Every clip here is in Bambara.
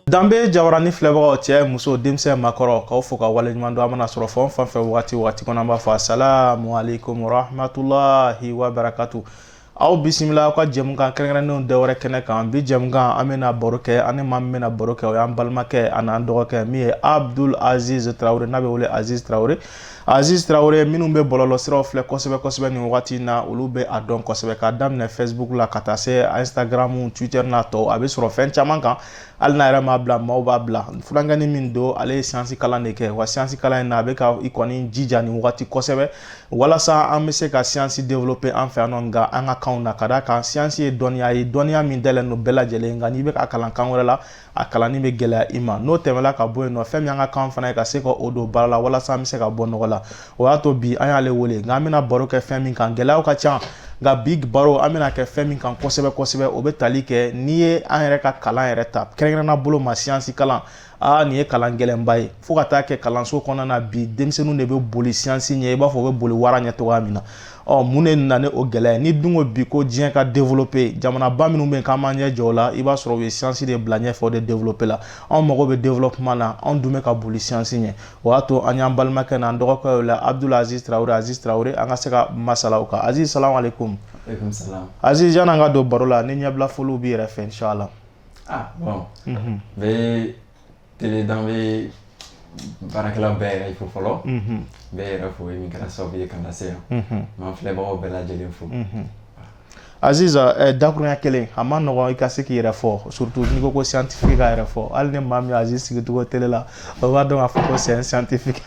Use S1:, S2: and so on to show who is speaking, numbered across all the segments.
S1: Danbe Jawarani filɛbagaw cɛ muso denmisɛn makɔrɔ k'aw fo ka wale ɲuman don an bɛna sɔrɔ fɛn fɛn fɛ wagati kɔnɔ an b'a fɔ assalamu alaikum warahmatulahi wabarakatuh. Aw bisimila aw ka jɛmukan kɛrɛnkɛrɛnnenw dɔ wɛrɛ kɛnɛ kan bi jɛmukan an bɛna baro kɛ ani maa min bɛna baro kɛ o y'an balimakɛ ani an dɔgɔkɛ min ye Abdul Aziz Traore n'a bɛ wele Aziz Traore. Aziz Traore minnu bɛ bɔlɔlɔ siraw filɛ kosɛbɛ nin wagati in na olu bɛ a dɔn kosɛbɛ k'a daminɛ Facebook la ka taa se Instagram Twitter n'a tɔ a bɛ sɔrɔ fɛn caman kan hali n'a yɛrɛ m'a bila maaw b'a bila furankɛni min don ale ye siyansi kalan de kɛ wa siyansi kalan in na a bɛ ka i kɔni jija nin wagati kosɛbɛ walasa an bɛ se ka siyansi développer an fɛ yan nɔ nka an ka kanw na ka d'a kan siyansi ye dɔnniya ye dɔnniya min dalen don bɛɛ lajɛlen nka n'i bɛ ka kalan kan wɛrɛ la a kalanni bɛ gɛlɛya i ma n'o tɛmɛla ka bɔ yen nɔ fɛn min an ka kan fana ye ka se ka o don baara la walasa an bɛ se ka bɔ nɔgɔ la o y'a to bi an y'ale wele nka an bɛna baro kɛ fɛn min kan gɛlɛyaw ka ca nka bi baro an bɛna kɛ fɛn min kan kosɛbɛ o bɛ tali kɛ n'i ye an yɛrɛ ka kalan yɛrɛ ta kɛrɛnkɛrɛnna bolo ma siyansi kalan nin ye kalan gɛlɛnba ye fo ka taa kɛ kalanso kɔnɔna na bi denmisɛnninw de bɛ boli siyansi ɲɛ i b'a fɔ u bɛ boli wara ɲɛ cogoya min na mun de nana ni o gɛlɛya ye ni dun ko bi ko diɲɛ ka développer jamanaba minnu bɛ yen k'an b'an ɲɛ jɔ o la i b'a sɔrɔ u ye siyansi de bila ɲɛfɛ o de développer la anw mago bɛ développement na anw dun bɛ ka boli siyansi ɲɛ o y'a to an y'an balimakɛ n'an dɔgɔkɛ la Abdul Aziz Traore an ka se ka masala o kan Aziz salamu alaikum.
S2: Alaikum salam.
S1: Aziz yan'an ka don baro la ni ɲɛbila foliw b'i yɛrɛ fɛ inshallah.
S2: Bon. Bɛ tele danbe baarakɛla bɛɛ yɛrɛ fo fɔlɔ. Bɛɛ yɛrɛ fo min kɛra sababu ye ka na se yan. M'an filɛbagaw bɛɛ lajɛlen fo.
S1: Aziz dakurunya kelen a ma nɔgɔn i ka se k'i yɛrɛ fɔ surtout n'i ko scientifique k'a yɛrɛ fɔ hali ni maa min Aziz sigicogo télé la o b'a dɔn k'a fɔ ko c'est un scientifique.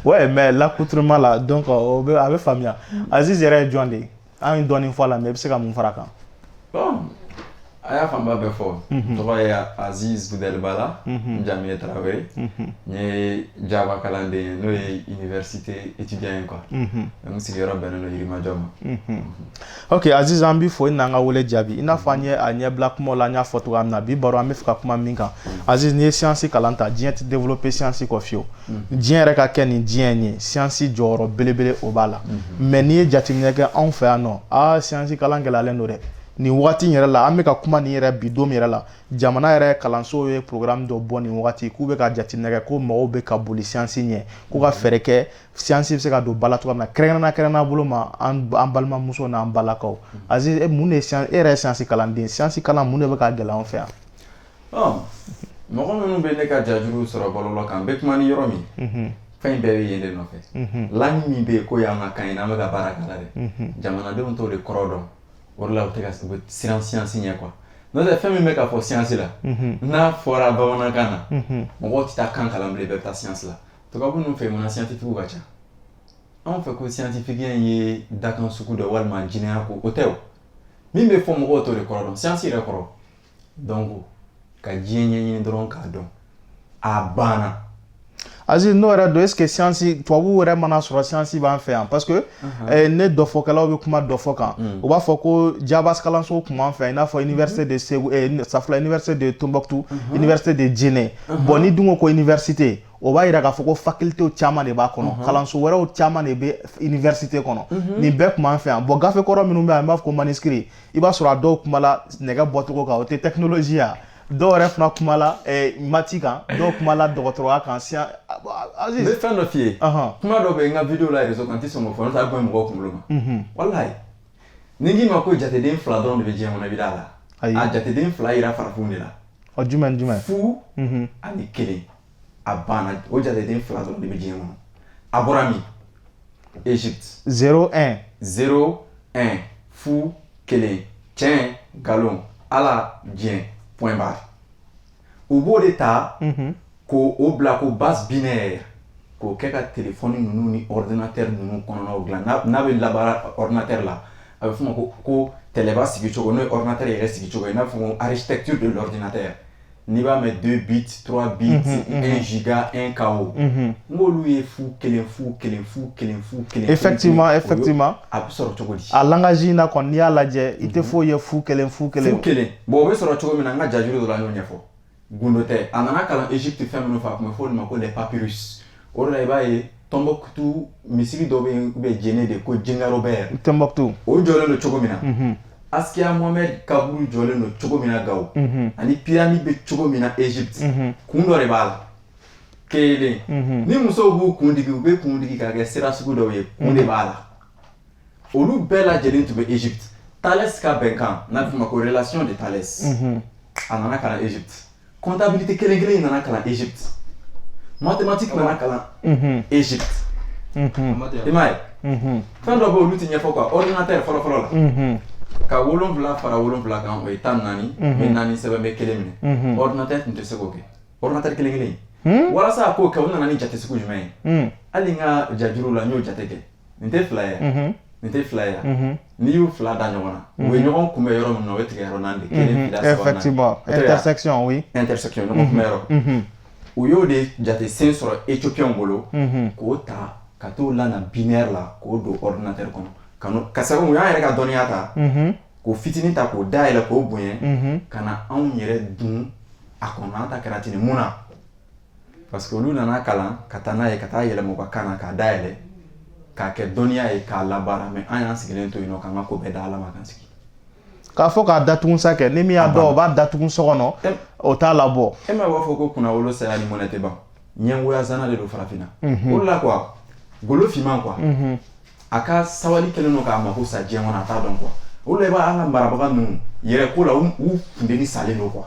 S1: Ouais mais l'accoutrement là donc a bɛ faamuya Aziz yɛrɛ ye jɔn de ye an ye dɔɔnin fɔ a la mais i bɛ se ka mun fara a kan.
S2: Bon a y'a fanba bɛɛ fɔ tɔgɔ ye Aziz Budɛli Bala n jamu ye Traore n ye Jaba kalanden ye n'o ye université étudiant ye quoi donc sigiyɔrɔ bɛnnen don Yirimajɔ ma.
S1: Ok Aziz an b'i fo i n'an ka wele jaabi i n'a fɔ an ye a ɲɛbila kumaw la an y'a fɔ cogoya min na bi baro an bɛ fɛ ka kuma min kan Aziz n'i ye siyansi kalan ta diɲɛ tɛ développer siyansi kɔ fiyewu diɲɛ yɛrɛ ka kɛ nin diɲɛ in ye siyansi jɔyɔrɔ belebele o b'a la mais n'i ye jateminɛ kɛ anw fɛ yan nɔ siyansi kalan gɛlɛyalen don dɛ nin wagati in yɛrɛ la an bɛ ka kuma nin yɛrɛ bi don yɛrɛ la jamana yɛrɛ kalanso ye programme dɔ bɔ nin wagati k'u bɛ ka jateminɛ kɛ ko mɔgɔw bɛ ka boli siyansi ɲɛ k'u ka fɛɛrɛ kɛ siyansi bɛ se ka don ba la cogoya min na kɛrɛnkɛrɛnnenya bolo ma an balimamuso n'an balakaw Aziz mun de ye e yɛrɛ ye siyansi kalanden siyansi kalan mun de bɛ ka gɛlɛya anw fɛ yan.
S2: Mɔgɔ minnu bɛ ne ka jajuru sɔrɔ bɔlɔlɔ kan n bɛ kuma ni yɔrɔ min fɛn bɛɛ bɛ yen de nɔfɛ lami min bɛ yen ko y'an ka kan ye n'an bɛ ka baara k'a la dɛ jamanadenw t'o de kɔrɔ dɔn o de la u tɛ ka siran siyansi ɲɛ quoi n'o tɛ fɛn min bɛ ka fɔ siyansi la n'a fɔra bamanankan na mɔgɔw tɛ taa kan kalan bilen bɛɛ bɛ taa siyansi la tubabu ninnu fɛ mun scientifique ka ca anw fɛ ko scientifique ye dakan sugu dɔ walima jinɛya ko o tɛ o min bɛ fɔ mɔgɔw t'o de kɔrɔ dɔn siyansi yɛrɛ kɔrɔ donc ka diɲɛ ɲɛɲini dɔrɔn k'a dɔn a banna.
S1: Aziz n'o yɛrɛ don est-ce que siyansi tubabu yɛrɛ mana sɔrɔ siyansi b'an fɛ yan parce que ne dɔfɔkɛlaw bɛ kuma dɔfɔ kan u b'a fɔ ko Jabas kalanso tun b'an fɛ yan i n'a fɔ université de Segu safila université de Tombouctou université de Djenné bon ni dun ko université o b'a yira k'a fɔ ko faculté caman de b'a kɔnɔ kalanso wɛrɛw caman de bɛ université kɔnɔ nin bɛɛ tun b'an fɛ yan bon gafe kɔrɔ minnu bɛ yan i b'a fɔ ko manuscrit i b'a sɔrɔ a dɔw kuma la nɛgɛ bɔcogo kan o tɛ technologie ya dɔw yɛrɛ fana kuma la mati kan dɔw kuma la dɔgɔtɔrɔya kan Aziz
S2: n bɛ fɛn dɔ f'i ye kuma dɔ bɛ yen n ka video la réseau kan n tɛ sɔn k'o fɔ n'o tɛ a bɛ mɔgɔw kunkolo ma walahi ni n k'i ma ko jateden fila dɔrɔn de bɛ diɲɛ kɔnɔ i bɛ d'a la a jateden fila yira farafinw de la
S1: jumɛn
S2: fu ani kelen a banna o jateden fila dɔrɔn de bɛ diɲɛ kɔnɔ a bɔra min Égypte 0-1 fu kelen tiɲɛ nkalon ala diɲɛ point barre u b'o de ta k'o bila ko base binaire k'o kɛ ka téléphone ninnu ni ordinateur ninnu kɔnɔnaw dilan n'a bɛ labaara ordinateur la a bɛ f'o ma ko tɛlɛba sigicogo n'o ye ordinateur yɛrɛ sigicogo ye i n'a fɔ ko architecture de l'ordinateur n'i b'a mɛn 2 bits 3 bits 1 giga 1 KO n k'olu ye fu kelen
S1: effectivement
S2: a bɛ sɔrɔ cogo di
S1: a langage in na kɔni n'i y'a lajɛ i tɛ foyi ye fu kelen
S2: bon o bɛ sɔrɔ cogo min na n ka jajuru dɔ la n y'o ɲɛfɔ gundo tɛ a nana kalan Égypte fɛn minnu fɛ a tun bɛ fɔ olu ma ko les papyrus o de la i b'a ye Tombouctou misiri dɔ bɛ yen ou bien Djenné de ko Djingarobert
S1: Tombouctou
S2: o jɔlen don cogo min na Askia Mohamed kaburu jɔlen don cogo min na Gao ani pyramide bɛ cogo min na Egypte kun dɔ de b'a la kelen ni musow b'u kun digi u bɛ kun digi ka kɛ sira sugu dɔw ye kun de b'a la olu bɛɛ lajɛlen tun bɛ Egypte Thalès ka bɛnkan n'a bɛ f'o ma ko relation de Thalès a nana ka na Egypte comptabilité kelen nana ka na Egypte mathématique nana ka na Egypte i m'a ye fɛn dɔ bɛ olu tɛ ɲɛfɔ quoi ordinateur fɔlɔfɔlɔ la ka 7 fara 7 kan o ye 14 bɛ 4 sɛbɛn bɛ 1 minɛ ordinateur tun tɛ se k'o kɛ ordinateur kelen walasa a k'o kɛ u nana ni jate sugu jumɛn ye hali n ka jajuru la n y'o jate kɛ nin tɛ 2 ye nin tɛ 2 ye n'i y'u 2 da ɲɔgɔn na u bɛ ɲɔgɔn kunbɛn yɔrɔ min na o bɛ tigɛ yɔrɔ 4 de kelen fila saba
S1: effectivement intersection oui
S2: intersection ɲɔgɔn kunbɛn yɔrɔ u y'o de jate sen sɔrɔ éthiopiens bolo k'o ta ka t'o lana binaire la k'o don ordinateur kɔnɔ ka sabu u y'an yɛrɛ ka dɔnniya ta k'o fitinin ta k'o dayɛlɛ k'o bonya ka na anw yɛrɛ dun a kɔnɔ an ta kɛra ten mun na parce que olu nana kalan ka taa n'a ye ka taa yɛlɛma u ka kan na k'a dayɛlɛ k'a kɛ dɔnniya ye k'a labaara mais an y'an sigilen to yen nɔ k'an ka ko bɛɛ da Ala ma k'an sigi
S1: k'a fɔ k'a datugun sa kɛ ni min y'a dɔn o b'a datugun so kɔnɔ o t'a labɔ
S2: e ma b'a fɔ ko kunnawolo saya ni mɔnɛ tɛ ban ɲɛngoya zana de don farafinna o la quoi golo finman quoi a ka sabali kelen don k'a mako sa diɲɛ kɔnɔ a t'a dɔn quoi o la i b'a an ka marabaga ninnu yɛrɛ ko la u funteni salen don quoi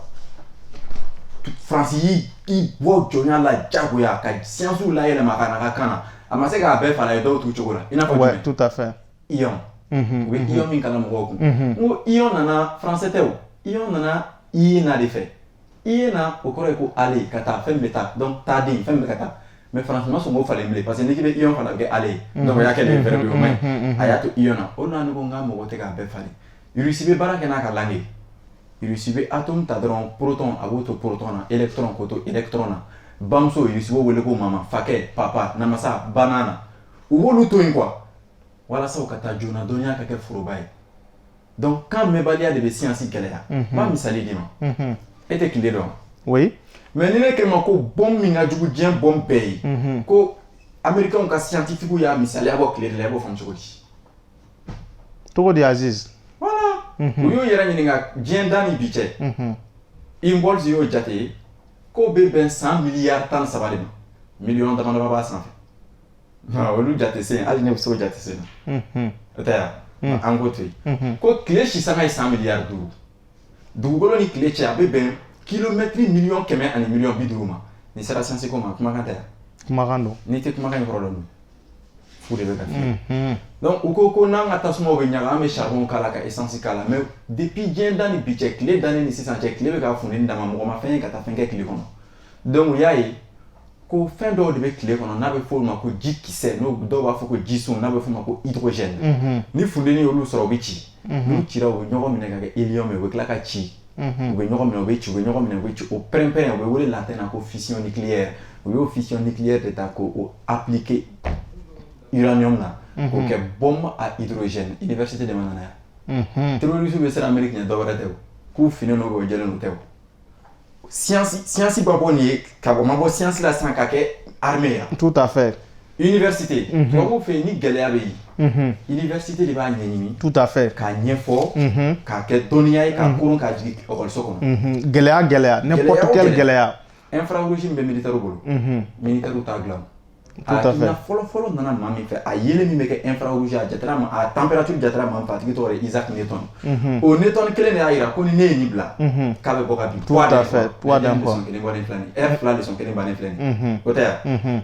S2: Faransi y'i bɔ jɔnya la jagoya ka siyansiw layɛlɛma ka na ka kan na a ma se k'a bɛɛ fara ye dɔw t'u cogo la i n'a fɔ jumɛn
S1: tout à fait
S2: Ion u bɛ Ion min kalan mɔgɔw kun n ko Ion nana français tɛ o Ion nana Iéna de fɛ Iéna o kɔrɔ ye ko ale ka taa fɛn bɛ taa donc taaden fɛn bɛ ka taa mais Faransi ma sɔn k'o falen bilen parce que n'i k'i bɛ Ion fana kɛ ale ye donc o y'a kɛ le verbe ye o maɲi a y'a to Ion na o de la ne ko n k'a mɔgɔ tɛ k'a bɛɛ falen Russie bɛ baara kɛ n'a ka langue ye Russie bɛ atome ta dɔrɔn proton a b'o to proton na électron k'o to électron na bamuso Russie b'o wele ko mama fakɛ papa namasa banana u b'olu to yen quoi walasa u ka taa joona dɔnniya ka kɛ foroba ye donc kan mɛnbaliya de bɛ siyansi gɛlɛya n b'a misali d'i ma e tɛ tile dɔn
S1: oui
S2: mais ni ne kɛ ma ko bɔn min ka jugu diɲɛ bɔn bɛɛ ye ko américains ka scientifique y'a misaliya bɔ tile de la i b'o faamu
S1: cogo di Aziz
S2: voilà u y'o yɛrɛ ɲininka diɲɛ da ni bi cɛ Ingalls y'o jate ye k'o bɛ bɛn 100 miliyari 13 de ma miliyɔn damadama b'a sanfɛ olu jate sen hali ne bɛ se o jate sen na o tɛ yan an k'o to yen ko tile sisanga ye 100 miliyari 5 dugukolo ni tile cɛ a bɛ bɛn kilomɛtiri miliyɔn 100 ani miliyɔn 50 ma nin sera siyansi ko ma kumakan tɛ yan
S1: kumakan don
S2: n'i tɛ kumakan in kɔrɔ dɔn fu de bɛ ka fiyɛ donc u ko n'an ka tasumaw bɛ ɲaga an bɛ charbon k'a la ka essence k'a la mais depuis diɲɛ da ni bi cɛ tile dannen ni sisan cɛ tile bɛ ka funteni dama mɔgɔ ma fɛn ye ka taa fɛn kɛ tile kɔnɔ donc u y'a ye ko fɛn dɔw de bɛ tile kɔnɔ n'a bɛ f'o ma ko ji kisɛ n'o dɔw b'a fɔ ko jisun n'a bɛ f'o ma ko hydrogène ni funteni y'olu sɔrɔ u bɛ ci n'u cira u bɛ ɲɔgɔn minɛ ka kɛ hélium ye u bɛ tila ka ci u bɛ ɲɔgɔn minɛ u bɛ ci u bɛ ɲɔgɔn minɛ u bɛ ci o pɛrɛn-pɛrɛn u bɛ wele latin na ko fission nucléaire u y'o fission nucléaire de ta k'o appliquer uranium na k'o kɛ bombe à hydrogène université de Manana yan terroriste bɛ siran Amérique ɲɛ dɔwɛrɛ tɛ o k'u finnen don o jɛlen don tɛ o siyansi b'a bɔ nin ye ka bɔ ma bɔ siyansi la sisan ka kɛ armée ya
S1: tout à fait
S2: université tubabuw fɛ yen ni gɛlɛya bɛ yen université de b'a ɲɛɲini
S1: tout à fait
S2: k'a ɲɛfɔ k'a kɛ dɔnniya ye k'a koron k'a jigin ekɔliso kɔnɔ
S1: gɛlɛya n'importe quelle gɛlɛya
S2: infrarouge min bɛ militaire bolo militaire t'a dilan
S1: tout à fait
S2: fɔlɔ nana maa min fɛ a yelen min bɛ kɛ infrarouge a jatera ma a température jatera maa min fɛ a tigi tɔgɔ ye Isaac Newton o Newton kelen de y'a jira ko ni ne ye nin bila k'a bɛ bɔ ka bin
S1: tout à fait poids d'un corps
S2: kelen bannen filɛ nin R fila leçon kelen bannen filɛ nin o tɛ yan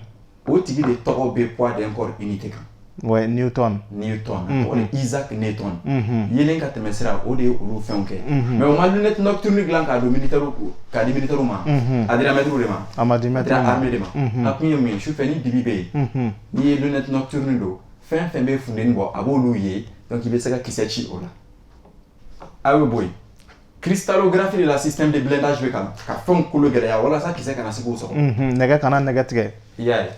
S2: o tigi de tɔgɔ bɛ poids d'un corps unité kan
S1: ouais Newton
S2: a tɔgɔ ye Isaac Newton yelen ka tɛmɛ sira o de ye olu fɛnw kɛ mais o ma lunette nocturne dilan k'a don militaire k'a di militaire ma a dira maître de ma
S1: a ma di maître
S2: ma armée de ma a kun ye mun ye sufɛ ni dibi bɛ yen n'i ye lunette nocturne don fɛn fɛn bɛ funteni bɔ a b'olu ye donc i bɛ se ka kisɛ ci o la a bɛ bɔ yen cristallographie de la système de blindage bɛ ka fɛnw kolo gɛlɛya walasa kisɛ kana se k'o sɔrɔ
S1: nɛgɛ kana nɛgɛ tigɛ
S2: i y'a ye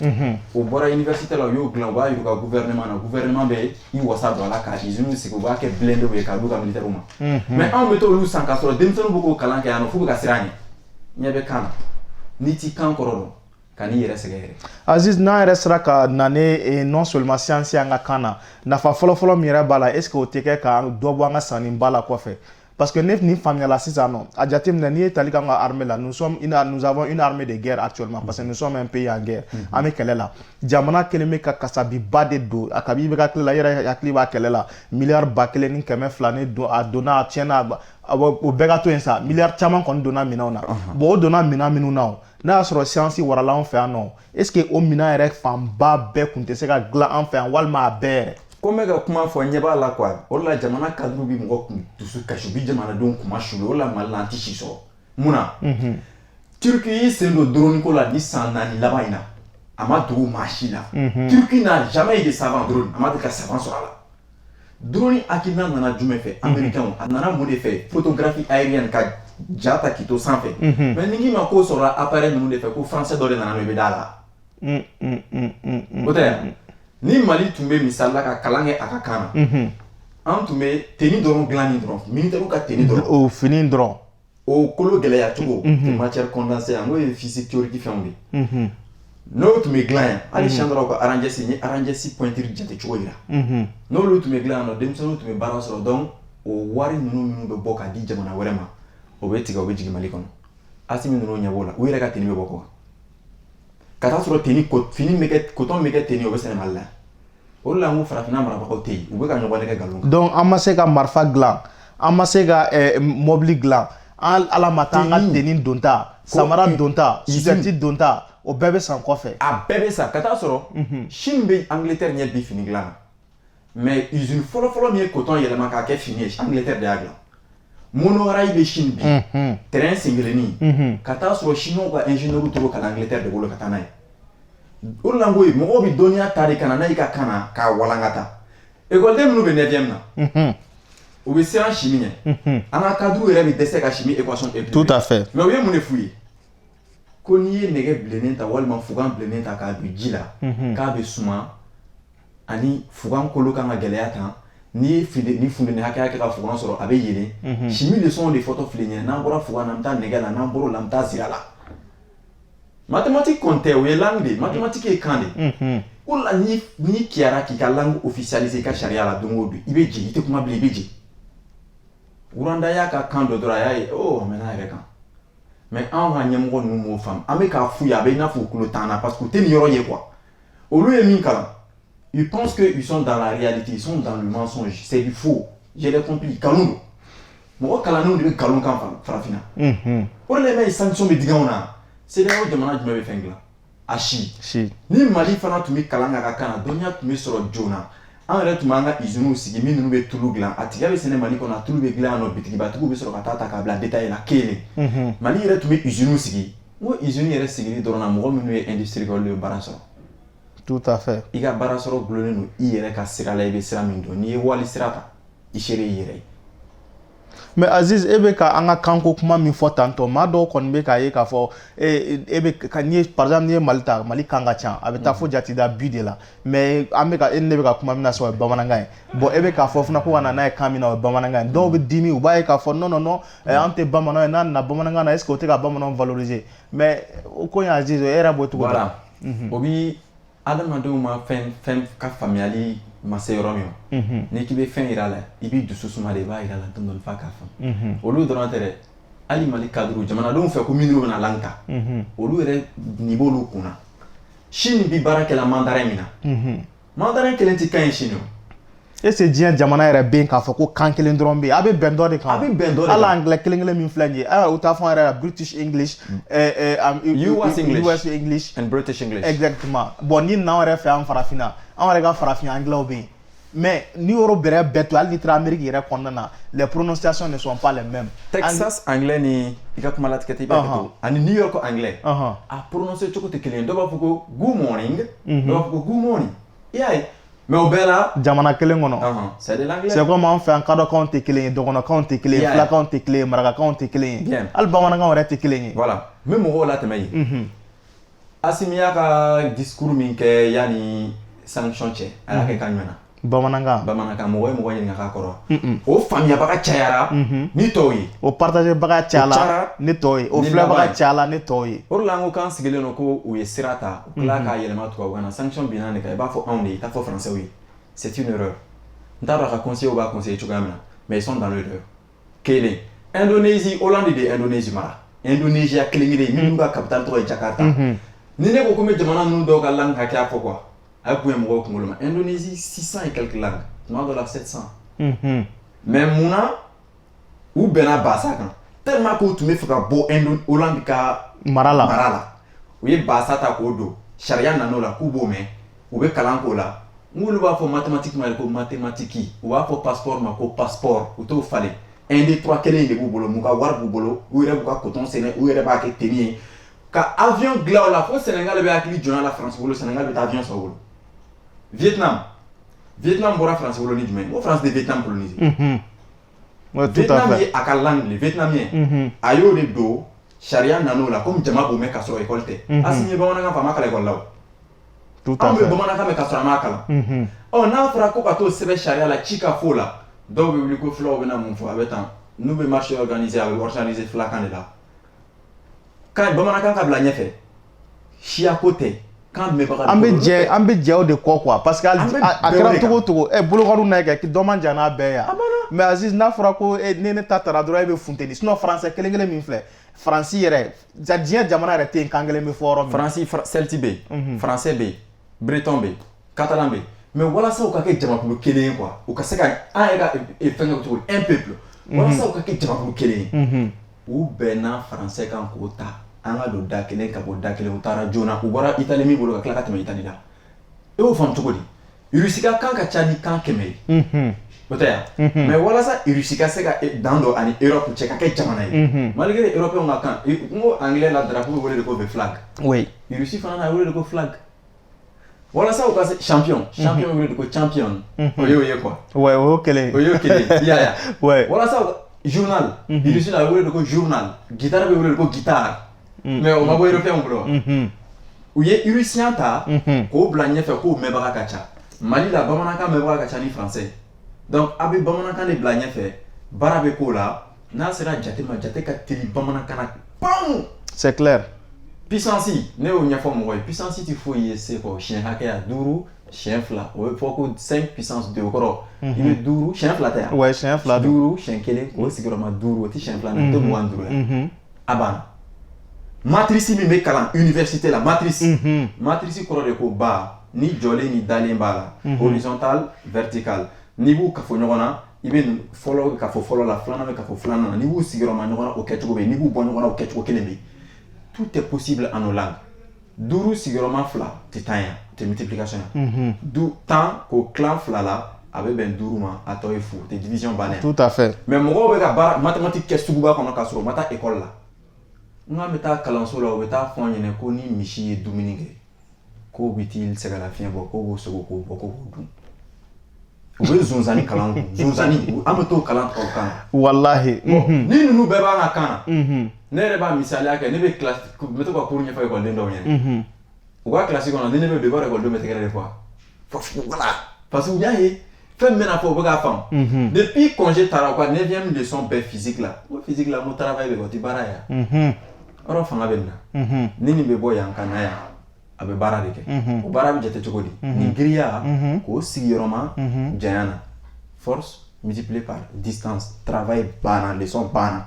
S2: o bɔra université la u y'o dilan u b'a yir'u ka gouvernement na gouvernement bɛ i wasa don a la ka usine sigi u b'a kɛ blindé ye k'a d'u ka militaire ma mais anw bɛ t'olu san k'a sɔrɔ denmisɛnninw bɛ k'o kalan kɛ yan nɔ f'u bɛ ka siran a ɲɛ ɲɛ bɛ kan na n'i t'i kan kɔrɔ dɔn ka n'i yɛrɛ sɛgɛn yɛrɛ.
S1: Aziz, n'an yɛrɛ sera ka na ne non seulement science an ka kan na nafa fɔlɔfɔlɔ min yɛrɛ b'a la est ce que o tɛ kɛ ka dɔ bɔ an ka sanni ba la kɔfɛ parce que ne nin faamuyala sisan nɔ a jateminɛ n'i ye tali k'an ka armée la nous avons une armée de guerre actuellement parce que nous sommes un pays en guerre an bɛ kɛlɛ la jamana kelen bɛ ka kasabiba de don a kabi bɛ ka tile la i yɛrɛ hakili b'a kɛlɛ la miliyari 1,200 ne don a donna a tiɲɛna o bɛɛ ka to yen sa miliyari caman kɔni donna minɛnw na bon o donna minɛn minnu na n'a y'a sɔrɔ siyansi warala an fɛ yan nɔ est ce que o minɛn yɛrɛ fanba bɛɛ tun tɛ se ka dilan an fɛ yan walima a bɛɛ yɛrɛ.
S2: ko n bɛ ka kuma fɔ ɲɛ b'a la quoi o de la jamana cadre bi mɔgɔ kun dusu kasi u bi jamanadenw kuma suli o de la Mali la an tɛ si sɔrɔ mun na. Turki y'i sen don drone ko la ni san 4 laban in na a ma dogo maa si la. Turki n'a jamais eu de savant drone a ma deli ka savant sɔrɔ a la. Drone hakilina nana jumɛn fɛ américain a nana mun de fɛ photographie aérienne ka ja ta k'i to sanfɛ mais ni k'i ma ko sɔrɔla appareil ninnu de fɛ ko français dɔ de nana n'o i bɛ d'a la. O tɛ yan. Ni Mali tun bɛ misali la ka kalan kɛ a ka kan na an tun bɛ tenue dɔrɔn dilanni dɔrɔn militaires ka tenue dɔrɔn
S1: o fini dɔrɔn
S2: o kolo gɛlɛya cogo matière condensée n'o ye physique théorique fɛnw de n'o tun bɛ dilan yan hali sisan dɔrɔn ka RNGC n ye RNGC pointure jate cogo yira n'olu tun bɛ dilan yan nɔ denmisɛnninw tun bɛ baara sɔrɔ donc o wari ninnu minnu bɛ bɔ ka di jamana wɛrɛ ma o bɛ tigɛ o bɛ jigin Mali kɔnɔ Asimi ninnu ɲɛ b'o la u yɛrɛ ka tenue bɛ bɔ kɔ ka taa sɔrɔ tenue fini bɛ kɛ coton bɛ kɛ tenue o bɛ sɛnɛ Mali la o de la n ko farafinna marabagaw tɛ yen u bɛ ka ɲɔgɔn nɛgɛ nkalon kan. Donc
S1: an ma se ka marifa dilan an ma se ka mobili dilan ala ma taa an ka tenue don ta samara don ta sujɛti don ta o bɛɛ bɛ san kɔfɛ.
S2: A bɛɛ bɛ san ka taa sɔrɔ Chine bɛ Angleterre ɲɛ bi fini dilan na mais usine fɔlɔfɔlɔ min ye coton yɛlɛma k'a kɛ fini ye Angleterre de y'a dilan. Monorail bɛ Chine bi terrain senkelennin ka taa sɔrɔ chinois ka ingénieur tɔgɔ kalan Angleterre de bolo ka taa n'a ye. O de la n ko mɔgɔw bɛ dɔnniya ta de ka na n'a ye ka kan na k'a walankata école minnu bɛ 9e na u bɛ siran chimie ɲɛ an ka cadre yɛrɛ bɛ dɛsɛ ka chimie équation écrire
S1: tout à fait
S2: mais u ye mun de f'u ye ko n'i ye nɛgɛ bilennen ta walima fugan bilennen ta k'a don ji la k'a bɛ suma ani fugan kolo kan ka gɛlɛya tan ni funteni hakɛya kɛ ka fugan sɔrɔ a bɛ yelen chimie leçon de fɔtɔ filɛ ɲɛ n'an bɔra fugan na an bɛ taa nɛgɛ la n'an bɔra o la an bɛ taa sira la. Mathématique compte o ye langue de mathématique ye kan de o la n'i kiyara k'i ka langue officialiser i ka sariya la don o don i bɛ jɛ i tɛ kuma bilen i bɛ jɛ Uranda y'a ka kan dɔ dɔrɔn a y'a ye a mɛnna a yɛrɛ kan mais anw ka ɲɛmɔgɔ ninnu m'o faamu an bɛ k'a f'u ye a bɛ i n'a fɔ u tulo t'an na parce que u tɛ nin yɔrɔ ye quoi olu ye min kalan ils pensent que ils sont dans la réalité ils sont dans le mensonge c'est du faux je l'ai compris nkalon don mɔgɔ kalannenw de bɛ nkalon kan farafinna o de la i ma ye sanction bɛ digɛnw na. CEDEAO jamana jumɛn bɛ fɛn dilan a si ni Mali fana tun bɛ kalan k'a ka kan na dɔnniya tun bɛ sɔrɔ joona an yɛrɛ tun b'an ka usines sigi minnu bɛ tulu dilan a tigɛ bɛ sɛnɛ Mali kɔnɔ a tulu bɛ dilan yan nɔ bitigibatigiw bɛ sɔrɔ ka taa ta k'a bila détail la kelen Mali yɛrɛ tun bɛ usines sigi n ko usines yɛrɛ sigili dɔrɔn na mɔgɔ minnu ye industrie kɛ olu ye baara sɔrɔ
S1: tout à fait
S2: i ka baara sɔrɔ gulonnen don i yɛrɛ ka sira la i bɛ sira min dɔn n'i ye wali sira ta i seere i yɛrɛ ye.
S1: mais Aziz e bɛ ka an ka kanko kuma min fɔ tantɔ maa dɔw kɔni bɛ k'a ye k'a fɔ e bɛ ka n'i ye par exemple n'i ye Mali ta Mali kan ka ca a bɛ taa fɔ jatida bi de la mais an bɛ ka e ni ne bɛ ka kuma min na sisan o ye bamanankan ye bon e bɛ k'a fɔ fana ko ka na n'a ye kan min na o ye bamanankan ye dɔw bɛ dimi u b'a ye k'a fɔ non non non an tɛ bamananw ye n'a nana bamanankan na est ce que o tɛ ka bamananw valoriser mais o ko in Aziz e yɛrɛ b'o cogo
S2: dɔn. o bi adamadenw ma fɛn ka faamuyali ma se yɔrɔ min n'i k'i bɛ fɛn yira a la i b'i dusu suma de i b'a yira a la dɔɔni f'a k'a faamu olu dɔrɔn tɛ dɛ hali Mali cadre jamanadenw fɛ ko minnu bɛna langue ta olu yɛrɛ nin b'olu kunna Chine bi baara kɛla mandarin min na mandarin kelen tɛ kan ye Chine o.
S1: est ce que diɲɛ jamana yɛrɛ bɛ yen k'a fɔ ko kan kelen dɔrɔn bɛ yen a bɛ bɛn dɔ de kan
S2: a bɛ bɛn dɔ de kan
S1: hali anglais kelen kelen min filɛ nin ye u t'a fɔ an yɛrɛ la British English US English
S2: and British English
S1: exactement bon ni n'anw yɛrɛ fɛ an farafinna anw yɛrɛ ka farafin anglais bɛ yen mais ni yɔrɔ bɛrɛ bɛɛ to hali n'i taara Amérique yɛrɛ kɔnɔna na les prononciations ne sont pas les mêmes.
S2: Texas anglais ni i ka kuma latigɛ i b'a kɛ to ani New York anglais a prononcer cogo tɛ kelen ye dɔw b'a fɔ ko good morning dɔw b'a fɔ ko good morning i y'a ye. mais o bɛɛ la
S1: jamana kelen kɔnɔ
S2: c'est de l'anglais
S1: c'est comme an fɛ yan kadɔkanw tɛ kelen ye dɔgɔnɔkanw tɛ kelen ye fulakanw tɛ kelen ye marakakanw tɛ kelen ye hali bamanankanw yɛrɛ tɛ kelen ye.
S2: voilà n bɛ mɔgɔw latɛmɛ yen Asimi y'a ka discours min kɛ yanni sanction cɛ a y'a kɛ kan jumɛn na bamanankan mɔgɔ ye mɔgɔ ɲininka k'a kɔrɔ o faamuyabaga cayara ni tɔw ye
S1: o partagebaga cayala ni tɔw ye o filɛbaga cayala ni tɔw ye
S2: o de la an ko k'an sigilen don ko u ye sira ta u tila k'a yɛlɛma tubabukan na sanction binna ne kan i b'a fɔ anw de ye i t'a fɔ français ye c'est une erreur n t'a dɔn a ka conseiller b'a conseiller cogoya min na mais ils sont dans l'erreur kelen Indonésie Hollande de Indonésie mara Indonésia kelen-kelen minnu ka capitale tɔgɔ ye Jakarta ni ne ko ko n bɛ jamana ninnu dɔw ka langue hakɛya fɔ quoi a ye kun ye mɔgɔw kunkolo ma Indonésie 600 et quelques langues tuma dɔ la 700 mais munna u bɛnna Bassa kan tellement que u tun bɛ fɛ ka bɔ Hollande ka mara la u ye Bassa ta k'o don sariya nan'o la k'u b'o mɛn u bɛ kalan k'o la n k'olu b'a fɔ mathématique ma de ko mathématique u b'a fɔ passeport ma ko passeport u t'o falen 1 2 3 kelen in de b'u bolo mun ka wari b'u bolo u yɛrɛ b'u ka coton sɛnɛ u yɛrɛ b'a kɛ tenue ye ka avion dilan o la fo Sénégal bɛ hakili jɔnya la France bolo Sénégal bɛ taa avion sɔrɔ o bolo Vietnam bɔra France bolo ni jumɛn ye o France de Vietnam colonisé Vietnam ye a ka langue le vietnamien a y'o de don sariya nan'o la comme jama b'o mɛn k'a sɔrɔ école tɛ Assimi ye bamanankan fɔ a ma kalan école la o anw bɛ bamanankan mɛn k'a sɔrɔ a ma kalan n'a fɔra ko ka t'o sɛbɛn sariya la ci ka fɔ o la dɔw bɛ wuli ko fulaw bɛna mun fɔ a bɛ tan n'u bɛ marché organisé a bɛ organiser filakan de la kan bamanankan ka bila ɲɛfɛ siya ko tɛ kan mɛnbaga
S1: an bɛ jɛ o de kɔ quoi parce que a kɛra cogo o cogo bolokɔriw na kɛ dɔ man jan n'a bɛɛ ye mais Aziz n'a fɔra ko ni ne ta taara dɔrɔn e bɛ funteni sinon français kelen-kelen min filɛ Faransi yɛrɛ diɲɛ jamana yɛrɛ tɛ yen kan kelen bɛ fɔ yɔrɔ min
S2: Faransi celti bɛ yen français bɛ yen breton bɛ yen catalan bɛ yen mais walasa u ka kɛ jamakulu kelen ye quoi u ka se ka an yɛrɛ ka fɛn kɛ cogo un peuple walasa u ka kɛ jamakulu kelen ye u bɛnna français kan k'o ta an ka don da kelen ka bɔ da kelen u taara joona u bɔra Italie min bolo ka tila ka tɛmɛ Italie la e y'o faamu cogo di Russie ka kan ka ca ni kan 100 ye o tɛ yan mais walasa Russie ka se ka dan dɔ ani Europe cɛ ka kɛ jamana ye malgré européen ka kan n ko anglais la drapeau bɛ wele de ko the flag Russie fana na wele de ko flag walasa u ka se champion bɛ wele de ko champion o y'o ye quoi
S1: o y'o kelen
S2: i y'a ye walasa journal Russie la wele de ko journal guitare bɛ wele de ko guitare mais o ma bɔ européen bolo u ye Russien ta k'o bila ɲɛfɛ k'o mɛnbaga ka ca Mali la bamanankan mɛnbaga ka ca ni français donc a bɛ bamanankan de bila ɲɛfɛ baara bɛ k'o la n'a sera jate ma jate ka teli bamanankan na pam
S1: c'est clair
S2: puissance ne y'o ɲɛfɔ mɔgɔ ye puissance ti foyi ye se kɔ siɲɛ hakɛya 5 siɲɛ 2 o bɛ fɔ ko 5 puissance 2 o kɔrɔ i bɛ 5 siɲɛ 2 tɛ yan
S1: siɲɛ 2
S2: 5 siɲɛ 1 o sigiyɔrɔma 5 o tɛ siɲɛ 2 na o tɛ 25 ye a banna matrice min bɛ kalan université la matrice kɔrɔ de ko ba ni jɔlen ni dalen b'a la horizontal vertical n'i b'u kafo ɲɔgɔn na i bɛ fɔlɔ kafo fɔlɔ la filanan bɛ kafo filanan na n'i b'u sigiyɔrɔma ɲɔgɔn na o kɛcogo bɛ yen n'i b'u bɔ ɲɔgɔn na o kɛcogo kelen bɛ yen tout est possible en nos langues 5 sigiyɔrɔma 2 tɛ tan yan tɛ multiplication yan 10 k'o tilan 2 la a bɛ bɛn 5 ma a tɔ ye fu tɛ division bannen
S1: tout à fait
S2: mais mɔgɔw bɛ ka baara mathématique kɛ suguba kɔnɔ k'a sɔrɔ u ma taa école la n k'an bɛ taa kalanso la u bɛ taa fɔ an ɲɛna ko ni misi ye dumuni kɛ k'o bɛ t'i sɛgɛlafiɲɛ bɔ k'o b'o sogo k'o bɔ k'o b'o dun u bɛ zonzani kalan kun zonzani an bɛ t'o kalan tubabukan na
S1: walahi
S2: ni ninnu bɛɛ b'an ka kan na ne yɛrɛ b'a misaliya kɛ ne bɛ classe n bɛ to ka cours ɲɛfɔ ekɔliden dɔw ɲɛna u ka classe kɔnɔ ni ne bɛ don i b'a dɔn ekɔlidenw bɛ tɛgɛrɛ de quoi voilà parce que u y'a ye fɛn min bɛna fɔ u bɛ k'a faamu depuis congé taara u ka 9e leçon bɛɛ physique la n ko physique la n ko travail bɛ kɛ o tɛ baara ye yan yɔrɔ fanga bɛ nin na ni nin bɛ bɔ yan ka na yan a bɛ baara de kɛ o baara bɛ jate cogo di nin giriya k'o sigiyɔrɔma janya na force multiplié par distance travail banna leçon banna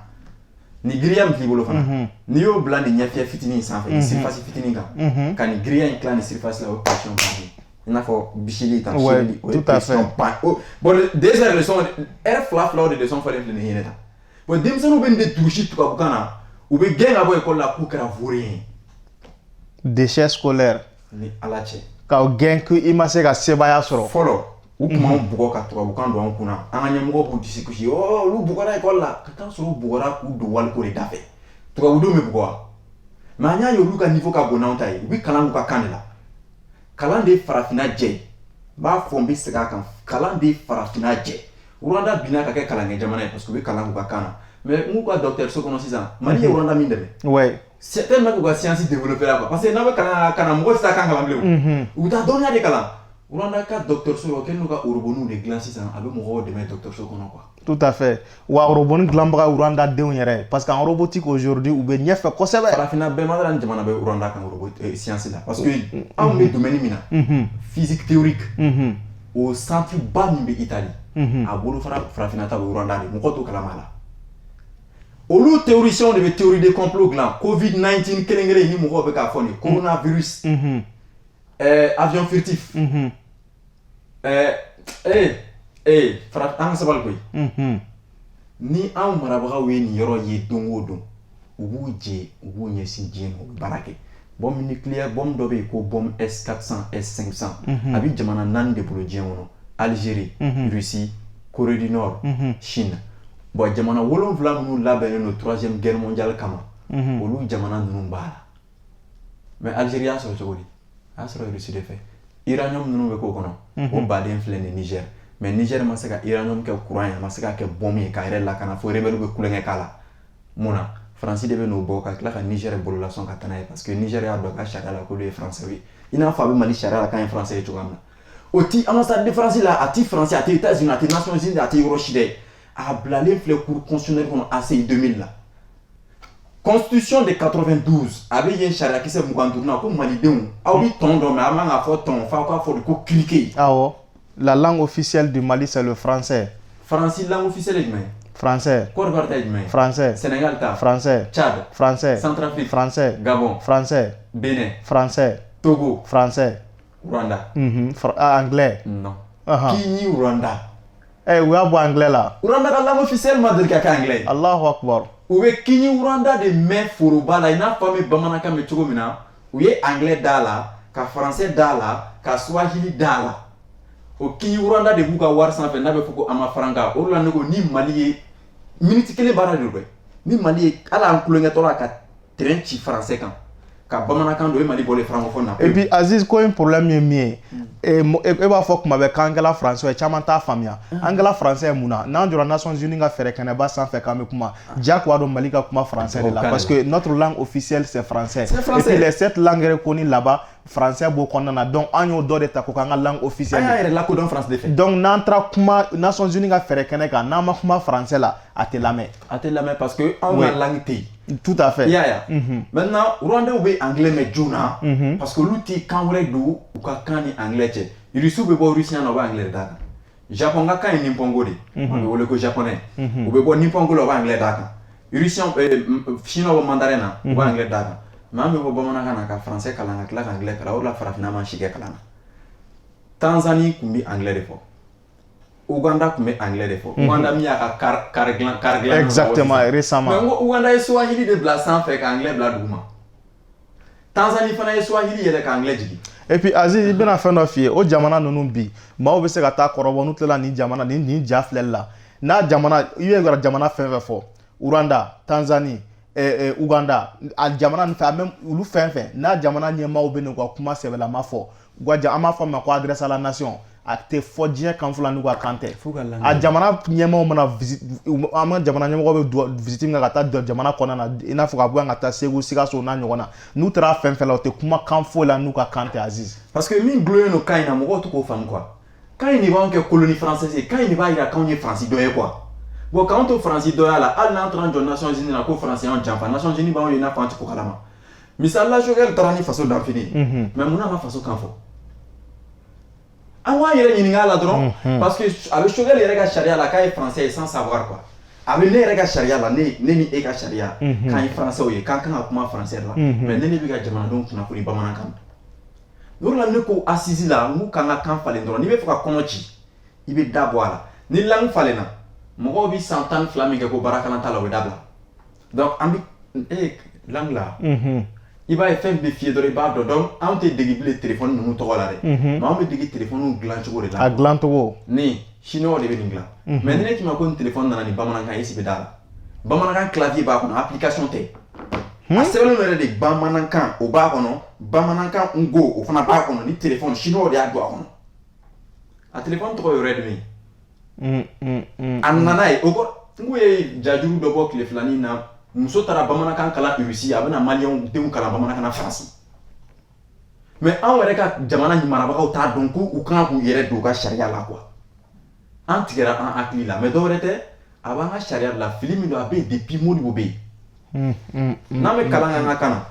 S2: ni giriya min t'i bolo fana n'i y'o bila nin ɲɛfiyɛ fitinin in sanfɛ nin surface fitinin kan ka nin giriya in tila nin surface la o ye pression bannen i n'a fɔ bisili tan seegili o ye pression ban bon des heures leçon heure 2 de leçon fɔlen filɛ nin ye ne ta bon denmisɛnninw bɛ nin de durusi tubabukan na u bɛ gɛn ka bɔ école la k'u kɛra vore ye
S1: déchet scolaire
S2: ni ala cɛ
S1: k'aw gɛn k'i ma se ka sebaaya sɔrɔ
S2: fɔlɔ u tun b'anw bugɔ ka tubabukan don an kunna an ka ɲɛmɔgɔ b'u disi gosi olu bugɔra école la ka taa sɔrɔ u bugɔra k'u don waliko de da fɛ tubabudenw bɛ bugɔ wa mais an y'a ye olu ka niveau ka bon n'anw ta ye u bɛ kalan k'u ka kan de la kalan de ye farafinna jɛ n b'a fɔ n bɛ segin a kan kalan de ye farafinna jɛ Rwanda binna ka kɛ kalankɛ jamana ye parce que u bɛ kalan k'u ka kan na mais n k'u ka dɔgɔtɔrɔso kɔnɔ sisan Mali ye Rwanda min dɛmɛ c'est tellement que u ka science développé la quoi parce que n'a bɛ kalan ka kan na mɔgɔ tɛ taa kan kalan bilen u bɛ taa dɔnniya de kalan Rwanda ka dɔgɔtɔrɔso la kɛ n'u ka oroboniw de dilan sisan a bɛ mɔgɔw dɛmɛ dɔgɔtɔrɔso kɔnɔ quoi.
S1: Tout à fait. Wa oroboni dilanbaga Rwanda denw yɛrɛ parce qu'en robotique aujourd'hui u bɛ ɲɛfɛ kosɛbɛ.
S2: Farafinna bɛɛ ma dara ni jamana bɛ Rwanda kan science la parce que anw bɛ domaine min na physique théorique o centre ba min bɛ Italie a bolo fara farafinna ta bɛ Rwanda de mɔgɔ t'o kalama la. Olu théoriciens de bɛ théorie de complot dilan Covid-19 kelen-kelen ni mɔgɔw bɛ k'a fɔ nin coronavirus avion furtif an ka sabali koyi ni anw marabagaw ye nin yɔrɔ ye don o don u b'u jɛ u b'u ɲɛsin diɲɛ ma u bɛ baara kɛ bombe nucléaire bombe dɔ bɛ yen ko bombe S400 S500 a bɛ jamana 4 de bolo diɲɛ kɔnɔ Algérie Russie Corée du Nord Chine bon jamana 7 minnu labɛnnen don 3e guerre mondiale kama olu jamana ninnu b'a la mais Algérie y'a sɔrɔ cogo di a y'a sɔrɔ Russie de fɛ uranium ninnu bɛ k'o kɔnɔ o baden filɛ nin Niger mais Niger ma se ka uranium kɛ courant ye a ma se ka kɛ bombe ye k'a yɛrɛ lakana fo rebelle bɛ kulonkɛ k'a la mun na Faransi de bɛ n'o bɔ ka tila ka Niger bolola sɔn ka taa n'a ye parce que Niger y'a dɔn ka sariya la k'olu ye Français ye i n'a fɔ a bɛ Mali sariya la k'an ye Français ye cogoya min na o ti ambassade de France la a ti Français a ti États-Unis a ti Nations Unies a ti yɔrɔ si dɛ a bilalen filɛ cour constitutionnelle kɔnɔ ACI 2000 la Constitution de 92 a bɛ yen sariya kisɛ 25 na ko malidenw aw bɛ tɔn dɔ mais a man ka fɔ tɔn f'aw k'a fɔ de ko cliquer.
S1: Awɔ. La langue officielle du Mali, c'est le français.
S2: Français, langue officielle est jumɛn?
S1: Français.
S2: Côte d'Ivoire ta jumɛn?
S1: Français.
S2: Sénégal ta?
S1: Français.
S2: Tchad?
S1: Français.
S2: Centrafrique?
S1: Français.
S2: Gabon?
S1: Français.
S2: Bénin?
S1: Français.
S2: Togo?
S1: Français.
S2: Rwanda?
S1: Anglais.
S2: Non.
S1: Qui
S2: ni Rwanda?
S1: Eh, où est anglais là?
S2: Rwanda ka langue officielle ma deli ka kɛ anglais.
S1: Allahu Akbar.
S2: U bɛ kini Rwanda de mɛn foroba la i n'a fɔ an bɛ bamanankan mɛn cogo min na u ye anglais d'a la ka français d'a la ka swahili d'a la. O kini Rwanda de b'u ka wari sanfɛ n'a bɛ fɔ ko amafaranga o de la ne ko ni Mali ye minute kelen baara de don ni Mali ye hali an kulonkɛtɔ la ka terrain ci français kan ka bamanankan don e Mali bɔlen francophone na.
S1: Et puis Aziz ko un problème ye min ye e b'a fɔ kuma bɛɛ k'an kɛla français ye caman t'a faamuya an kɛla français ye mun na n'an jɔra Nations Unies ka fɛɛrɛ kɛnɛba sanfɛ k'an bɛ kuma diyagoya don Mali ka kuma français de la parce que notre langue officielle c'est français et puis les 7 langues reconnues là-bas français b'o kɔnɔna na donc an y'o dɔ de ta ko k'an ka langue officielle
S2: an y'a yɛrɛ lakodɔn France de fɛ
S1: donc n'an taara kuma Nations Unies ka fɛɛrɛ kɛnɛ kan n'an ma kuma français la a tɛ lamɛn
S2: parce que anw ka langue tɛ yen.
S1: Tout à fait.
S2: Yeah. Maintenant, Rwanda ou anglais mais Juna parce que l'outil quand on est d'où ou quand ni anglais tche. Il est souvent beau russien ou anglais d'accord. Japon ga quand ni pongoli. On le ko japonais. Ou be bo ni pongolo ou anglais d'accord. Russien chinois ou mandarin ou anglais d'accord. Mais on be bo manaka na ka français kalanga kala anglais kala ou la farafina man shige kalanga. Tanzanie kumbi anglais de fo. Ouganda kumbe anglais de fo. Ouganda mi a carglan.
S1: Exactement, récemment.
S2: Mais Ouganda est swahili de bla sans fait anglais bla douma. Tanzanie fana est swahili yele ka anglais jigi.
S1: Et puis Aziz i bɛna fɛn dɔ f'i ye o jamana ninnu bi maaw bɛ se ka taa kɔrɔbɔ n'u tilala nin jamana nin ja filɛli la n'a jamana i bɛ jamana fɛn fɛn fɔ Rwanda, Tanzanie, Ouganda a jamana nin fɛ a même olu fɛn fɛn n'a jamana ɲɛmaaw bɛ n'u ka kuma sɛbɛlama fɔ u ka an b'a fɔ a ma ko adresse à la nation a tɛ fɔ diɲɛ kan fila n'u ka kan tɛ a jamana ɲɛmaaw mana an ka jamana ɲɛmɔgɔ bɛ visite min kɛ ka taa jamana kɔnɔna na i n'a fɔ ka bɔ yan ka taa Segu Sikaso n'a ɲɔgɔn na n'u taara fɛn fɛn la o tɛ kuma kan foyi la n'u ka kan tɛ Aziz.
S2: Parce que min gulonlen don kan in na mɔgɔw t'o faamu quoi kan in de b'anw kɛ colonie française ye kan in de b'a jira k'anw ye Faransi dɔ ye quoi bon k'anw to Faransi dɔya la hali n'an taara jɔ Nations Unies na ko Faransi y'anw janfa Nations Unies b'anw ye i n'a fɔ an tɛ ko kalama misali la Choguel taara ni faso danfini mais mun na ma faso kan fɔ. An b'a yɛrɛ ɲininka a la dɔrɔn parce que a bɛ Choguel yɛrɛ ka sariya la k'a ye français ye sans savoir quoi a bɛ ne yɛrɛ ka sariya la ne ni e ka sariya k'an ye français ye k'an kan ka kuma français la mais ne bɛ ka jamanadenw kunnafoni bamanankan na o de la ne ko assise la n k'u kan ka kan falen dɔrɔn n'i bɛ fɛ ka kɔnɔ ci i bɛ da bɔ a la ni langue falenna mɔgɔw bɛ san 12 min kɛ ko baarakalan t'a la o bɛ dabila donc an bɛ langue la. I b'a ye fɛn bɛ fiyɛ dɔrɔn i b'a dɔn donc anw tɛ dege bilen téléphone ninnu tɔgɔ la dɛ mais anw bɛ dege téléphone dilan cogo de la.
S1: A dilan cogo.
S2: Ni chinois de bɛ nin dilan mais ni ne k'i ma ko nin téléphone nana ni bamanankan ye bɛ d'a la bamanankan clavier b'a kɔnɔ application tɛ a sɛbɛnlen yɛrɛ de bamanankan o b'a kɔnɔ bamanankan ngo o fana b'a kɔnɔ ni téléphone chinois de y'a don a kɔnɔ a téléphone tɔgɔ yɛrɛ de bɛ a nana ye o kɔrɔ n ko ye jajuru dɔ bɔ tile filanin na. Muso taara bamanankan kalan Russie a bɛna maliyɛnw denw kalan bamanankan na Faransi mais anw yɛrɛ ka jamana marabagaw t'a dɔn ko u kan k'u yɛrɛ don u ka sariya la quoi an tigɛra an hakili la mais dɔwɛrɛ tɛ a b'an ka sariya la fili min don a bɛ yen depuis Modibo bɛ yen n'an bɛ kalan kɛ an ka kan na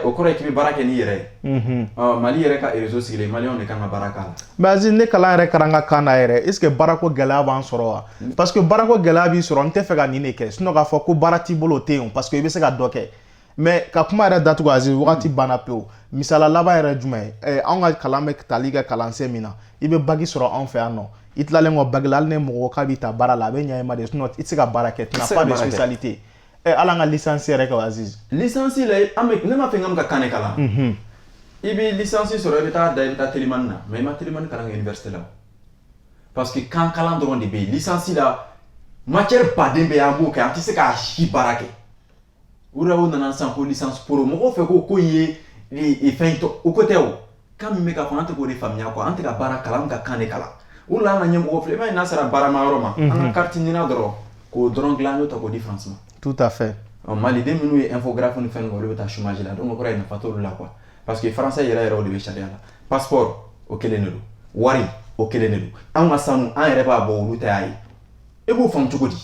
S2: o kɔrɔ ye k'i bɛ baara kɛ n'i yɛrɛ ye Mali yɛrɛ ka réseau sigilen maliyɛnw de kan ka baara k'a la
S1: mais Aziz ne kalan yɛrɛ kɛra an ka kan na yɛrɛ est ce que baarako gɛlɛya b'an sɔrɔ wa parce que baarako gɛlɛya b'i sɔrɔ n tɛ fɛ ka nin de kɛ sinon k'a fɔ ko baara t'i bolo o tɛ yen parce que i bɛ se ka dɔ kɛ mais ka kuma yɛrɛ datugu Aziz wagati banna pewu misala laban yɛrɛ jumɛn ye anw ka kalan bɛ tali kɛ kalansen min na i bɛ bagi sɔrɔ anw fɛ yan nɔ i tilalen kɔ bagi la hali ne mɔgɔ k'a b'i ta baara la a bɛ ɲɛ i ma de sinon i tɛ se ka baara kɛ tu n'as pas de spécialité ala an ka licence yɛrɛ kɛ Aziz
S2: licence la ne m'a fɛ n ka kan de kalan i bɛ licence sɔrɔ i bɛ taa da i bɛ taa Telimani na mais i ma Telimani kalan kɛ université la parce que kan kalan dɔrɔn de bɛ yen licence la matière baden bɛ yen an b'o kɛ an tɛ se k'a si baara kɛ o de la o nana sisan ko licence pro mɔgɔw fɛ ko in ye fɛn tɔ o ko tɛ o kan min bɛ ka fɔ an tɛ k'o de faamuya quoi an tɛ ka baara kalan an bɛ ka kan de kalan o de la an ka ɲɛmɔgɔ filɛ i b'a ye n'a sera baarama yɔrɔ ma an ka carte ɲini dɔrɔn k'o dɔrɔn dilan an y'o ta k'o di France ma.
S1: Tout à fait.
S2: Maliden minnu ye infographe ni fɛn olu bɛ taa chômage la donc o kɔrɔ ye nafa t'olu la quoi parce que français yɛrɛ o de bɛ sariya la passeport o kelen de don wari o kelen de don an ka sanu an yɛrɛ b'a bɔ olu ta y'a ye e b'o faamu cogo di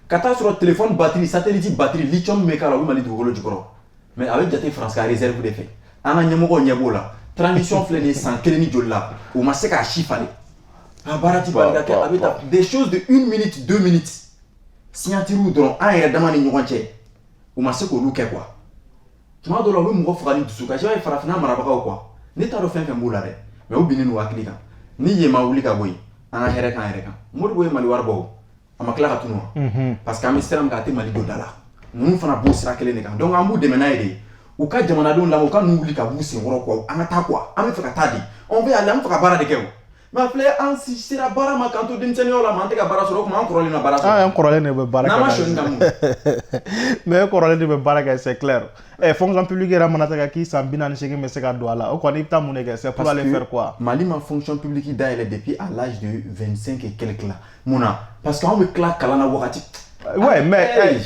S2: ka taa sɔrɔ téléphone batterie satellite batterie lithium bɛ k'a la o bɛ Mali dugukolo jukɔrɔ mais a bɛ jate France ka réserve de fɛ an ka ɲɛmɔgɔw ɲɛ b'o la transition filɛ nin ye san 1 ni joli la u ma se k'a si falen a baara ti bali ka kɛ a bɛ taa des choses de 1 minute 2 minutes signature dɔrɔn an yɛrɛ dama ni ɲɔgɔn cɛ u ma se k'olu kɛ quoi tuma dɔw la u bɛ mɔgɔ faga ni dusu kasi i b'a ye farafinna marabagaw quoi ne t'a dɔn fɛn fɛn b'u la dɛ mais u binnen n'u hakili kan ni yen ma wuli ka bɔ yen an ka hɛrɛ k'an yɛrɛ kan Modibo ye Mali wari bɔ a ma tila ka tunu wa parce que an bɛ sira min kan a tɛ Mali don da la ninnu fana b'o sira kelen de kan donc an b'u dɛmɛ n'a ye de u ka jamanadenw lamɛn u ka n'u wuli ka b'u senkɔrɔ quoi an ka taa quoi an bɛ fɛ ka taa de an bɛ yan an bɛ fɛ ka baara de kɛ o mais filɛ an sera baara ma k'an to denmisɛnninya la ma an tɛ ka baara sɔrɔ o tuma an kɔrɔlen na baara sɔrɔ
S1: an kɔrɔlen de bɛ baara kɛ
S2: n'an ma sɔnni ka mun
S1: mais e kɔrɔlen de bɛ baara kɛ c'est clair fonction publique yɛrɛ mana taa k'i san 48 bɛ se ka don a la o kɔni i bɛ taa mun de kɛ c'est pour aller faire quoi
S2: Mali ma fonction publique dayɛlɛ depuis à l'âge de 25 et quelques la mun na parce que anw bɛ tila kalan na wagati.
S1: Ouais, mais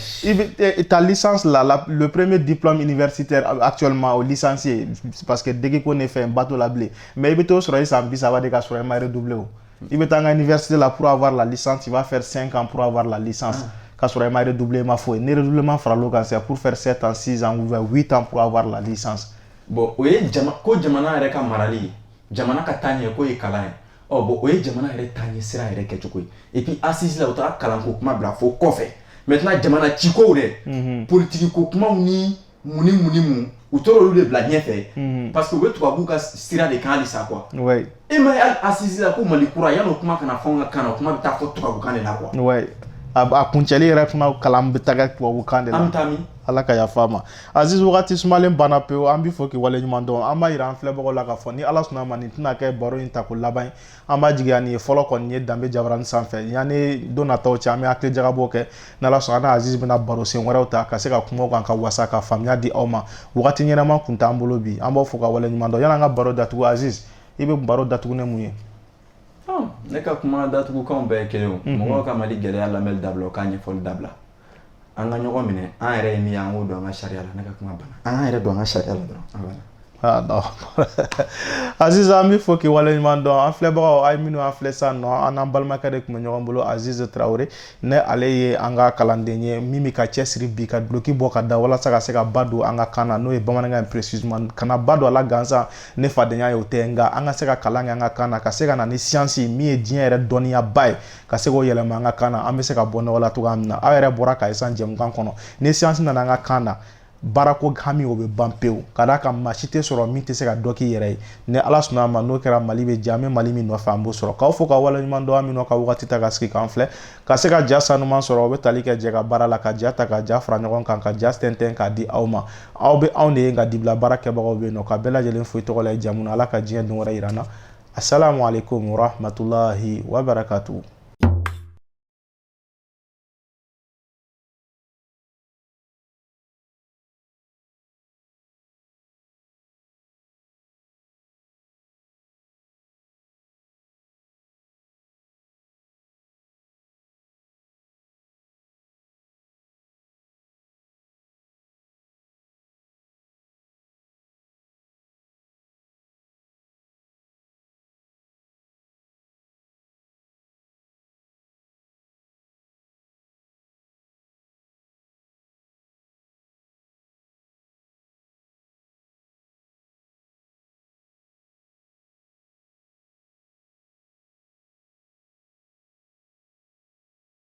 S1: ta licence là, le premier diplôme universitaire actuellement au licencié, parce que dès qu'on est fait un bateau la blé, mais il faut que ça va redoubler. Il veut à l'université là pour avoir la licence, il va faire 5 ans pour avoir la licence. Quand il va redoubler, ma foi, ne redoublement fera l'occasion pour faire 7 ans, 6 ans ou 8 ans pour avoir la licence.
S2: Bon, oui, ko jamana yɛrɛ ka marali jamana ka taa ɲɛ ko ye kalan ye bon o ye jamana yɛrɛ taa ɲɛ sira yɛrɛ kɛcogo ye et puis assise la u taara kalanko kuma bila fo kɔfɛ maintenant jamana cikow dɛ politique ko kumaw ni mun u tora olu de bila ɲɛfɛ parce que u bɛ tubabu ka sira de kan halisa quoi e ma ye assise la ko Mali kura yan'o kuma kana fɔ an ka kan na kuma bɛ taa fɔ tubabukan de la quoi
S1: a kuncɛli yɛrɛ fana kalan bɛ taga tubabukan de la
S2: an bɛ taa min
S1: ala ka yafa ma Aziz wagati sumalen banna pewu an bɛ fɔ k'i waleɲuman dɔn an b'a yira an filɛbagaw la k'a fɔ ni ala sɔnna ma nin tɛna kɛ baro in ta ko laban ye an b'a jigiya nin ye fɔlɔ kɔni ye danbe jabarani sanfɛ yanni don nataw cɛ an bɛ hakili jagabɔ kɛ n'ala sɔnna an ni Aziz bɛna baro sen wɛrɛw ta ka se ka kumaw kan ka wasa ka faamuya di aw ma wagati ɲɛnama kun t'an bolo bi an b'aw fɔ ka waleɲuman dɔn yanni an ka baro datugu Aziz i bɛ baro datugu ne mun ye
S2: ne ka kuma datugukanw bɛɛ ye kelen o mɔgɔw ka Mali gɛlɛya lamɛnli dabila o k'a ɲɛfɔli dabila an ka ɲɔgɔn minɛ an yɛrɛ ye min ye an k'o dɔn an ka sariya la ne ka kuma banna an k'an yɛrɛ dɔn an ka sariya la dɔrɔn
S1: Aziz an bɛ fɔ k'i waleɲuman dɔn an filɛbagaw a ye minnu an filɛ sisan nɔ an n'an balimakɛ de tun bɛ ɲɔgɔn bolo Aziz Traoré ne ale ye an ka kalanden ye min bɛ ka cɛsiri bi ka duloki bɔ ka da walasa ka se ka ba don an ka kan na n'o ye bamanankan précisément kana ba don a la gansan ne fadenya ye o tɛ nka an ka se ka kalan kɛ an ka kan na ka se ka na ni science min ye diɲɛ yɛrɛ dɔnniyaba ye ka se k'o yɛlɛma an ka kan na an bɛ se ka bɔ nɔgɔ la cogoya min na aw yɛrɛ bɔra ka ye sisan jɛmukan kɔnɔ ni science nana an ka kan na baarako hami o bɛ ban pewu ka d'a kan maa si tɛ sɔrɔ min tɛ se ka dɔ k'i yɛrɛ ye ni ala sɔnna a ma n'o kɛra Mali bɛ diya an bɛ Mali min nɔfɛ an b'o sɔrɔ k'aw fɔ ka waleɲuman dɔn an minnu ka wagati ta ka sigi k'an filɛ ka se ka ja sanuman sɔrɔ o bɛ tali kɛ jɛ ka baara la ka ja ta ka ja fara ɲɔgɔn kan ka ja tɛntɛn k'a di aw ma aw bɛ anw de ye nka dibila baara kɛbagaw bɛ yen nɔ ka bɛɛ lajɛlen foyi tɔgɔ la jamu na ala ka diɲɛ don wɛrɛ yira an na assalamu alaikum wa rahmatulahi wa barakatuh